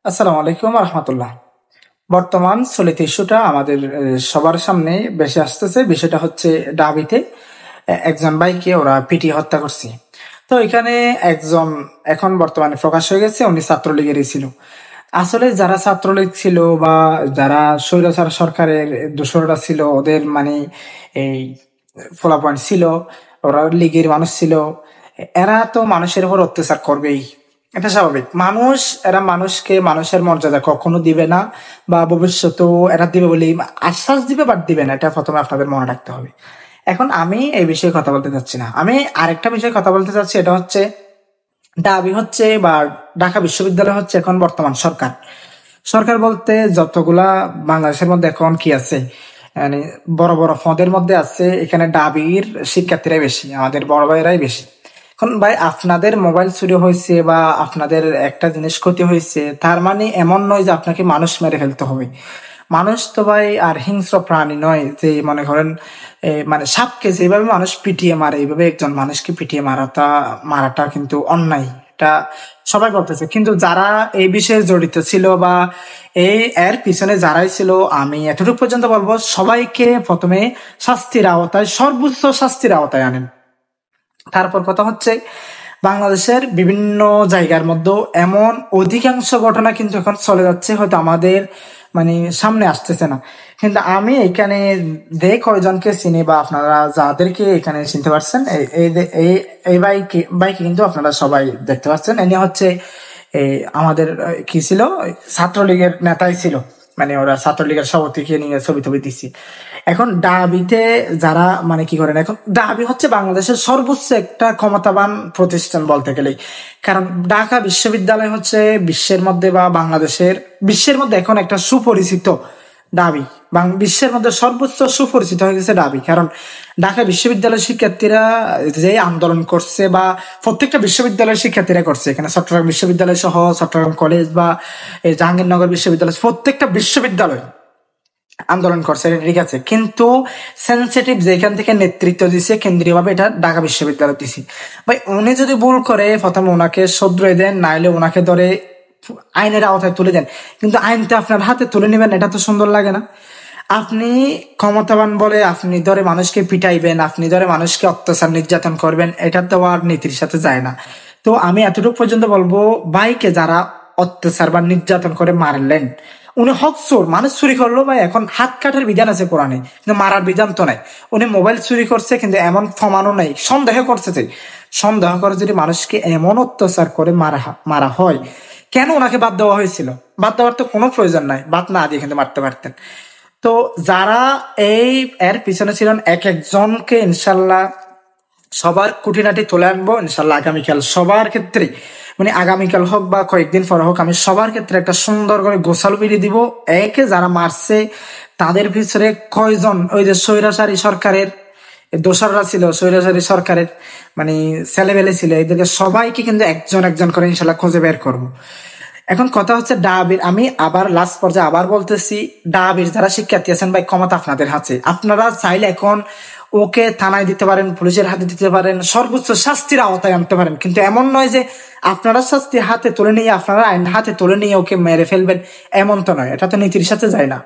আসসালামু আলাইকুম রহমতুল্লাহ। বর্তমান চলিত ইস্যুটা আমাদের সবার সামনে বেশি আসতেছে। বিষয়টা হচ্ছে ডাবিতে একজন ভাইকে ওরা পিটিয়ে হত্যা করছে। তো এখানে একজন এখন বর্তমানে প্রকাশ হয়ে গেছে, উনি ছাত্রলীগেরই ছিল। আসলে যারা ছাত্রলীগ ছিল বা যারা স্বৈরাচার সরকারের দোসররা ছিল, ওদের মানে এই ফলাফল ছিল, ওরা লীগের মানুষ ছিল, এরা তো মানুষের উপর অত্যাচার করবেই। এটা স্বাভাবিক। মানুষ, এরা মানুষকে মানুষের মর্যাদা কখনো দিবে না, বা ভবিষ্যতেও এরা দিবে বলে আশ্বাস দিবে, বাট দিবে না। এটা প্রথমে আপনাদের মনে রাখতে হবে। এখন আমি এই বিষয়ে কথা বলতে চাচ্ছি না, আমি আরেকটা বিষয়ে কথা বলতে চাচ্ছি। এটা হচ্ছে দাবি হচ্ছে বা ঢাকা বিশ্ববিদ্যালয় হচ্ছে এখন বর্তমান সরকার। সরকার বলতে যতগুলা বাংলাদেশের মধ্যে এখন কি আছে, মানে বড় বড় পদের মধ্যে আছে, এখানে ডাবির শিক্ষার্থীরাই বেশি, আমাদের বড় ভাইরাই বেশি। এখন ভাই, আপনাদের মোবাইল চুরি হয়েছে বা আপনাদের একটা জিনিস ক্ষতি হয়েছে, তার মানে এমন নয় যে আপনাকে মানুষ মেরে ফেলতে হবে। মানুষ তো ভাই আর হিংস্র প্রাণী নয় যে মনে করেন মানে সাপকে যেভাবে মানুষ পিটিয়ে মারে, এইভাবে একজন মানুষকে পিটিয়ে মারাটা কিন্তু অন্যায়। এটা সবাই বলতেছে, কিন্তু যারা এই বিষয়ে জড়িত ছিল বা এর পিছনে যারাই ছিল, আমি এতটুকু পর্যন্ত বলবো সবাইকে প্রথমে শাস্তির আওতায়, সর্বোচ্চ শাস্তির আওতায় আনেন। তারপর কথা হচ্ছে, বাংলাদেশের বিভিন্ন জায়গার মধ্যে এমন অধিকাংশ ঘটনা কিন্তু এখন চলে যাচ্ছে, হয়তো আমাদের মানে সামনে আসতেছে না। কিন্তু আমি এখানে কয়জনকে চিনি বা আপনারা যাদেরকে এখানে চিনতে পারছেন, এই বাইকে কিন্তু আপনারা সবাই দেখতে পাচ্ছেন। এনে হচ্ছে এই আমাদের কি ছিল, ছাত্রলীগের নেতাই ছিল। মানে ওরা ছাত্রলীগের সভাপতিকে নিয়ে ছবি টবি দিছি। এখন ডাবিতে যারা মানে কি করেন, এখন ডাবি হচ্ছে বাংলাদেশের সর্বোচ্চ একটা ক্ষমতাবান প্রতিষ্ঠান বলতে গেলেই। কারণ ঢাকা বিশ্ববিদ্যালয় হচ্ছে বিশ্বের মধ্যে বা বিশ্বের মধ্যে এখন একটা সুপরিচিত ডাবি। বিশ্বের মধ্যে সর্বোচ্চ সুপরিচিত হয়ে গেছে ডাবি। কারণ ঢাকা বিশ্ববিদ্যালয়ের শিক্ষার্থীরা যে আন্দোলন করছে, বা প্রত্যেকটা বিশ্ববিদ্যালয়ের শিক্ষার্থীরা করছে, এখানে চট্টগ্রাম বিশ্ববিদ্যালয় সহ চট্টগ্রাম কলেজ বা এই জাহাঙ্গীরনগর বিশ্ববিদ্যালয়, প্রত্যেকটা বিশ্ববিদ্যালয় আন্দোলন করছে, এটা ঠিক আছে। কিন্তু সেন্সিটিভ যেখান থেকে নেতৃত্ব দিছে কেন্দ্রীয় ভাবে, এটা ঢাকা বিশ্ববিদ্যালয় দিছে। ভাই, উনি যদি ভুল করে প্রথমে ওনাকে শুধরে দেন, নাইলে ওনাকে ধরে আইনের আওতায় তুলে দেন। কিন্তু আইনটা আপনার হাতে তুলে নেবেন, এটা তো সুন্দর লাগে না। আপনি ক্ষমতাবান বলে আপনি ধরে মানুষকে পিটাইবেন, আপনি ধরে মানুষকে অত্যাচার নির্যাতন করবেন, এটা তো আর নীতির সাথে যায় না। তো আমি এতটুকু পর্যন্ত বলবো, ভাইকে যারা অত্যাচার বা নির্যাতন করে মারলেন, উনি হক চোর, মানুষ চুরি করলো ভাই, এখন হাত কাটার বিধান আছে কোরআনে, কিন্তু মারার বিধান তো নাই। উনি মোবাইল চুরি করছে, কিন্তু এমন প্রমাণও নাই, সন্দেহ করছে যে, সন্দেহ করে যদি মানুষকে এমন অত্যাচার করে মারা হয়, কেন ওনাকে বাদ দেওয়া হয়েছিল? বাদ দেওয়ার তো কোনো প্রয়োজন নাই, বাদ না দিয়ে কিন্তু মারতে পারতেন। তো যারা এর পিছনে ছিলেন, এক একজনকে ইনশাল্লাহ সবার খুঁটিনাটি তুলে আনবো ইনশাল্লাহ আগামীকাল, সবার ক্ষেত্রে। মানে আগামীকাল হোক বা কয়েকদিন পরে হোক, আমি সবার ক্ষেত্রে একটা সুন্দর করে গোছালো বিড়ি দিব। একে যারা মারছে তাদের পিছনে কয়জন ওই যে স্বৈরাচারী সরকারের দোসররা ছিল, স্বৈরাচারী সরকারের মানে ছেলেবেলে ছিল, এদেরকে সবাইকে কিন্তু একজন একজন করে ইনশাল্লাহ খুঁজে বের করব। এখন কথা হচ্ছে ডাবির, আমি আবার লাস্ট পর্যায়ে আবার বলতেছি, ডাবির যারা শিক্ষার্থী আছেন ভাই, ক্ষমতা আপনাদের হাতে। আপনারা চাইলে এখন ওকে থানায় দিতে পারেন, পুলিশের হাতে দিতে পারেন, সর্বোচ্চ শাস্তির আওতায় আনতে পারেন। কিন্তু এমন নয় যে আপনারা শাস্তি হাতে তুলে নিয়ে, আপনারা আইন হাতে তুলে নিয়ে ওকে মেরে ফেলবেন, এমন তো নয়। এটা তো নীতির সাথে যায় না।